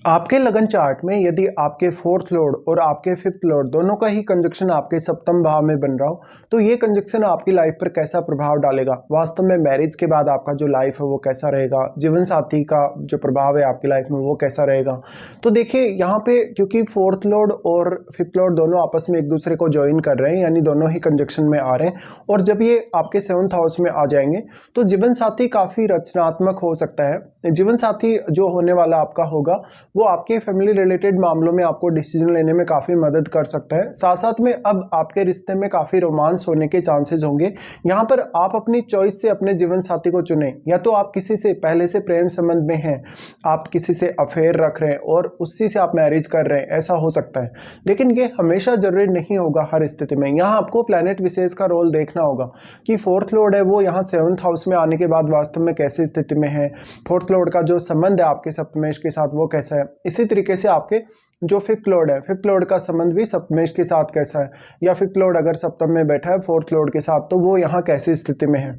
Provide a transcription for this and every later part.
आपके लगन चार्ट में यदि आपके फोर्थ लॉर्ड और आपके फिफ्थ लॉर्ड दोनों का ही कंजक्शन आपके सप्तम भाव में बन रहा हो तो ये कंजक्शन आपकी लाइफ पर कैसा प्रभाव डालेगा। वास्तव में मैरिज के बाद आपका जो लाइफ है वो कैसा रहेगा, जीवन साथी का जो प्रभाव है आपकी लाइफ में वो कैसा रहेगा। तो देखिए यहाँ पे क्योंकि फोर्थ लॉर्ड और फिफ्थ लॉर्ड दोनों आपस में एक दूसरे को ज्वाइन कर रहे हैं, यानी दोनों ही कंजक्शन में आ रहे हैं, और जब ये आपके सेवंथ हाउस में आ जाएंगे तो जीवन साथी काफी रचनात्मक हो सकता है। जीवन साथी जो होने वाला आपका होगा वो आपके फैमिली रिलेटेड मामलों में आपको डिसीजन लेने में काफ़ी मदद कर सकता है। साथ साथ में अब आपके रिश्ते में काफ़ी रोमांस होने के चांसेस होंगे। यहाँ पर आप अपनी चॉइस से अपने जीवन साथी को चुनें, या तो आप किसी से पहले से प्रेम संबंध में हैं, आप किसी से अफेयर रख रहे हैं और उसी से आप मैरिज कर रहे हैं, ऐसा हो सकता है। लेकिन ये हमेशा जरूरी नहीं होगा हर स्थिति में। यहाँ आपको प्लैनेट विशेष का रोल देखना होगा कि फोर्थ लॉर्ड है वो यहाँ सेवंथ हाउस में आने के बाद वास्तव में कैसी स्थिति में है, फोर्थ लॉर्ड का जो संबंध है आपके सप्तमेश के साथ वो कैसा है। इसी तरीके से आपके जो फिफ्थ लॉर्ड है, फिफ्थ लॉर्ड का संबंध भी सप्तमेश के साथ कैसा है, या फिफ्थ लॉर्ड अगर सप्तम में बैठा है फोर्थ लॉर्ड के साथ तो वो यहाँ कैसी स्थिति में है।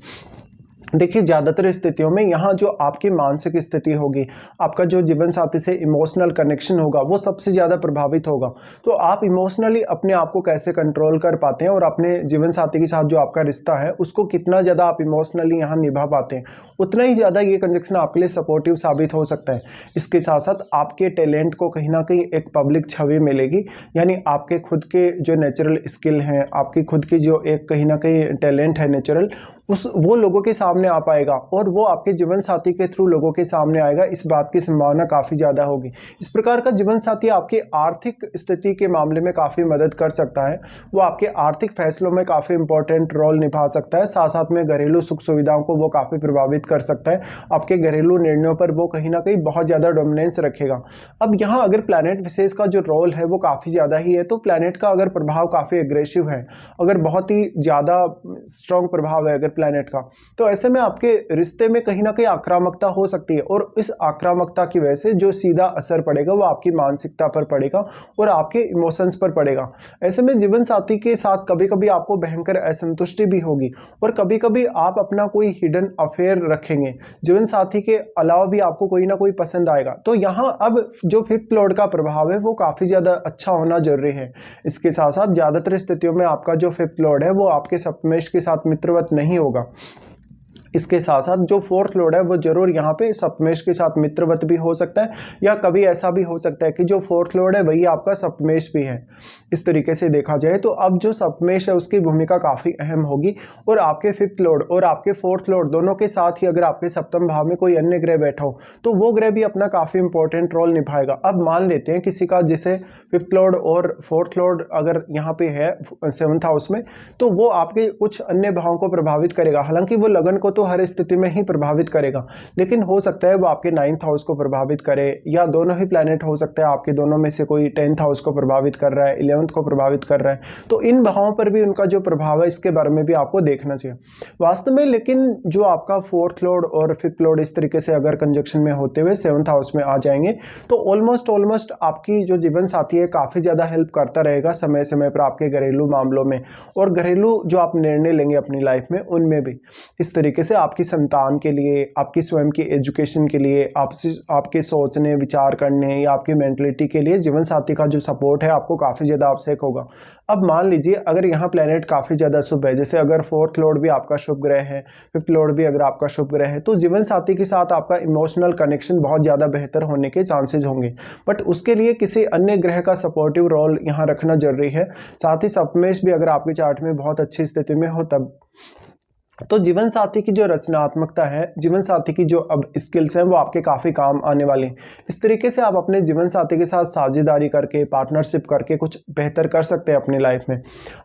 देखिए ज़्यादातर स्थितियों में यहाँ जो आपकी मानसिक स्थिति होगी, आपका जो जीवन साथी से इमोशनल कनेक्शन होगा वो सबसे ज़्यादा प्रभावित होगा। तो आप इमोशनली अपने आप को कैसे कंट्रोल कर पाते हैं और अपने जीवन साथी के साथ जो आपका रिश्ता है उसको कितना ज़्यादा आप इमोशनली यहाँ निभा पाते हैं, उतना ही ज़्यादा ये कंजक्शन आपके लिए सपोर्टिव साबित हो सकता है। इसके साथ साथ आपके टैलेंट को कहीं ना कहीं एक पब्लिक छवि मिलेगी, यानी आपके खुद के जो नेचुरल स्किल हैं, आपकी खुद की जो एक कहीं ना कहीं टैलेंट है नेचुरल, वो लोगों के सामने आ पाएगा और वो आपके जीवन साथी के थ्रू लोगों के सामने आएगा। इस बात की संभावना काफ़ी ज़्यादा होगी। इस प्रकार का जीवन साथी आपकी आर्थिक स्थिति के मामले में काफ़ी मदद कर सकता है, वो आपके आर्थिक फैसलों में काफ़ी इंपॉर्टेंट रोल निभा सकता है। साथ साथ में घरेलू सुख सुविधाओं को वो काफ़ी प्रभावित कर सकता है, आपके घरेलू निर्णयों पर वो कहीं ना कहीं बहुत ज़्यादा डोमिनेंस रखेगा। अब यहाँ अगर प्लैनेट विशेष का जो रोल है वो काफ़ी ज़्यादा ही है, तो प्लैनेट का अगर प्रभाव काफ़ी एग्रेसिव है, अगर बहुत ही ज़्यादा स्ट्रॉन्ग प्रभाव है अगर प्लैनेट का, तो ऐसे में आपके रिश्ते में कहीं ना कहीं आक्रामकता हो सकती है, और इस आक्रामकता की वजह से जो सीधा असर पड़ेगा वो आपकी मानसिकता पर पड़ेगा और आपके इमोशंस पर पड़ेगा। ऐसे में जीवन साथी के साथ कभी कभी आपको भयंकर असंतुष्टि भी होगी और कभी कभी आप अपना कोई हिडन अफेयर रखेंगे, जीवन साथी के अलावा भी आपको कोई ना कोई पसंद आएगा। तो यहाँ अब जो फिफ्थ लॉर्ड का प्रभाव है वो काफी ज्यादा अच्छा होना जरूरी है। इसके साथ साथ ज्यादातर स्थितियों में आपका जो फिफ्थ लॉर्ड है वो आपके सप्तमेश के साथ मित्रवत नहीं होगा। इसके साथ साथ जो फोर्थ लॉर्ड है वो जरूर यहाँ पे सप्तमेश के साथ मित्रवत भी हो सकता है, या कभी ऐसा भी हो सकता है कि जो फोर्थ लॉर्ड है वही आपका सप्तमेश भी है। इस तरीके से देखा जाए तो अब जो सप्तमेश है उसकी भूमिका काफी अहम होगी, और आपके फिफ्थ लॉर्ड और आपके फोर्थ लॉर्ड दोनों के साथ ही अगर आपके सप्तम भाव में कोई अन्य ग्रह बैठा हो तो वो ग्रह भी अपना काफी इंपॉर्टेंट रोल निभाएगा। अब मान लेते हैं किसी का जिसे फिफ्थ लॉर्ड और फोर्थ लॉर्ड अगर यहाँ पे है सेवंथ हाउस में, तो वो आपके कुछ अन्य भावों को प्रभावित करेगा। हालांकि वो लगन को तो हर स्थिति में ही प्रभावित करेगा, लेकिन हो सकता है वो आपके नाइन्थ हाउस को प्रभावित करे, या दोनों ही प्लैनेट हो सकता है आपके दोनों में से कोई 10th हाउस को प्रभावित कर रहा है, 11th को प्रभावित कर रहा है। तो इन भावों पर भी उनका जो प्रभाव है इसके बारे में भी आपको देखना चाहिए वास्तव में। लेकिन जो आपका फोर्थ लॉर्ड और फिफ्थ लॉर्ड इस तरीके से अगर कंजक्शन में होते हुए सेवंथ हाउस में आ जाएंगे तो ऑलमोस्ट आपकी जो जीवन साथी है काफी ज्यादा हेल्प करता रहेगा समय समय पर आपके घरेलू मामलों में, और घरेलू जो आप निर्णय लेंगे अपनी लाइफ में उनमें भी। इस तरीके से आपकी संतान के लिए, आपकी स्वयं की एजुकेशन के लिए, आपके सोचने विचार करने या आपकी मेंटलिटी के लिए जीवन साथी का जो सपोर्ट है आपको काफ़ी ज़्यादा आवश्यक होगा। अब मान लीजिए अगर यहाँ प्लेनेट काफ़ी ज़्यादा शुभ है, जैसे अगर फोर्थ लॉर्ड भी आपका शुभ ग्रह है, फिफ्थ लॉर्ड भी अगर आपका शुभ ग्रह है, तो जीवन साथी के साथ आपका इमोशनल कनेक्शन बहुत ज़्यादा बेहतर होने के चांसेस होंगे। बट उसके लिए किसी अन्य ग्रह का सपोर्टिव रोल यहाँ रखना जरूरी है। साथ ही सप्तमेश भी अगर आपके चार्ट में बहुत अच्छी स्थिति में हो तब तो जीवन साथी की जो रचनात्मकता है, जीवन साथी की जो अब स्किल्स हैं वो आपके काफ़ी काम आने वाली हैं। इस तरीके से आप अपने जीवन साथी के साथ साझेदारी करके, पार्टनरशिप करके कुछ बेहतर कर सकते हैं अपनी लाइफ में।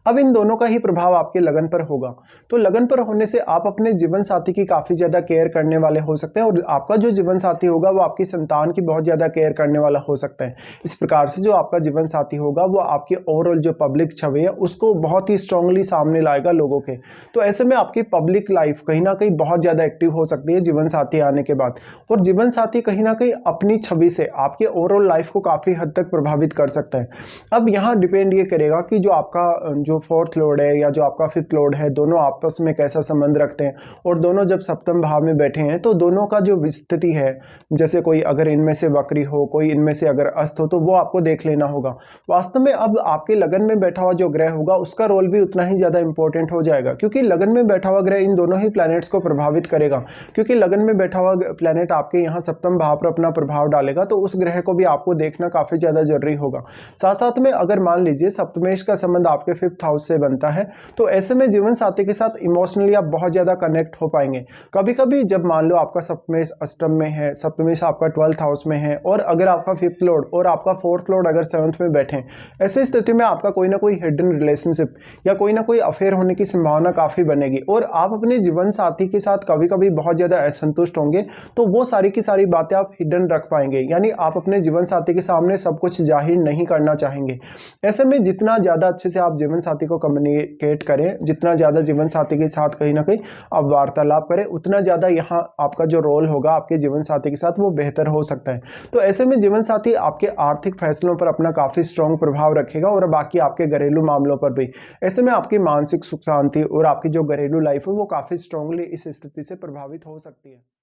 अब इन दोनों का ही प्रभाव आपके लगन पर होगा, तो लगन पर होने से आप अपने जीवन साथी की काफ़ी ज़्यादा केयर करने वाले हो सकते हैं, और आपका जो जीवन साथी होगा वो आपकी संतान की बहुत ज़्यादा केयर करने वाला हो सकता है। इस प्रकार से जो आपका जीवन साथी होगा वो आपकी ओवरऑल जो पब्लिक छवि है उसको बहुत ही स्ट्रांगली सामने लाएगा लोगों के। तो ऐसे में आपकी पब्लिक लाइफ कहीं ना कहीं बहुत ज़्यादा एक्टिव हो सकती है जीवन साथी आने के बाद। और जीवन साथी कहीं ना कहीं अपनी छवि से आपके ओवरऑल लाइफ को काफ़ी हद तक प्रभावित कर सकता है। अब यहाँ डिपेंड ये करेगा कि जो आपका जो फोर्थ लॉर्ड है या जो आपका फिफ्थ लॉर्ड है, दोनों आपस में कैसा संबंध रखते हैं, और दोनों जब सप्तम भाव में बैठे हैं तो दोनों का जो स्थिति है, जैसे कोई अगर इनमें से वक्री हो, कोई इनमें से अगर अस्त हो, तो वो आपको देख लेना होगा। वास्तव में अब आपके लगन में बैठा हुआ जो ग्रह होगा उसका रोल भी उतना ही ज़्यादा इंपॉर्टेंट हो जाएगा, क्योंकि लगन में बैठा हुआ ग्रह इन दोनों ही प्लैनेट्स को प्रभावित करेगा। क्योंकि लगन में बैठा हुआ प्लैनेट आपके यहाँ सप्तम भाव पर अपना प्रभाव डालेगा, तो उस ग्रह को भी आपको देखना काफ़ी ज़्यादा जरूरी होगा। साथ साथ में अगर मान लीजिए सप्तमेश का संबंध आपके फिफ्थ हाउस से बनता है, तो ऐसे में जीवन साथी के साथ इमोशनली आप बहुत ज़्यादा कनेक्ट हो पाएंगे। कभी कभी जब मान लो आपका सप्तमेश अष्टम में है, सप्तमेश आपका 12th हाउस में है, और अगर आपका फिफ्थ लॉर्ड और आपका फोर्थ लॉर्ड अगर 7th में बैठे, ऐसी स्थिति में आपका कोई ना कोई हिडन रिलेशनशिप या कोई ना कोई अफेयर होने की संभावना काफ़ी बनेगी, और आप अपने जीवन साथी के साथ कभी कभी बहुत ज़्यादा असंतुष्ट होंगे। तो वो सारी की सारी बातें आप हिडन रख पाएंगे, यानी आप अपने जीवन साथी के सामने सब कुछ जाहिर नहीं करना चाहेंगे। ऐसे में जितना ज़्यादा अच्छे से आप जीवन साथी को कम्युनिकेट करें, जितना ज़्यादा जीवन साथी के साथ कहीं ना कहीं आप वार्तालाप करें, उतना ज़्यादा यहाँ आपका जो रोल होगा आपके जीवन साथी के साथ वो बेहतर हो सकता है। तो ऐसे में जीवन साथी आपके आर्थिक फैसलों पर अपना काफ़ी स्ट्रॉन्ग प्रभाव रखेगा, और बाकी आपके घरेलू मामलों पर भी। ऐसे में आपकी मानसिक सुख शांति और आपकी जो घरेलू लाइफ है वो काफ़ी स्ट्रांगली इस स्थिति से प्रभावित हो सकती है।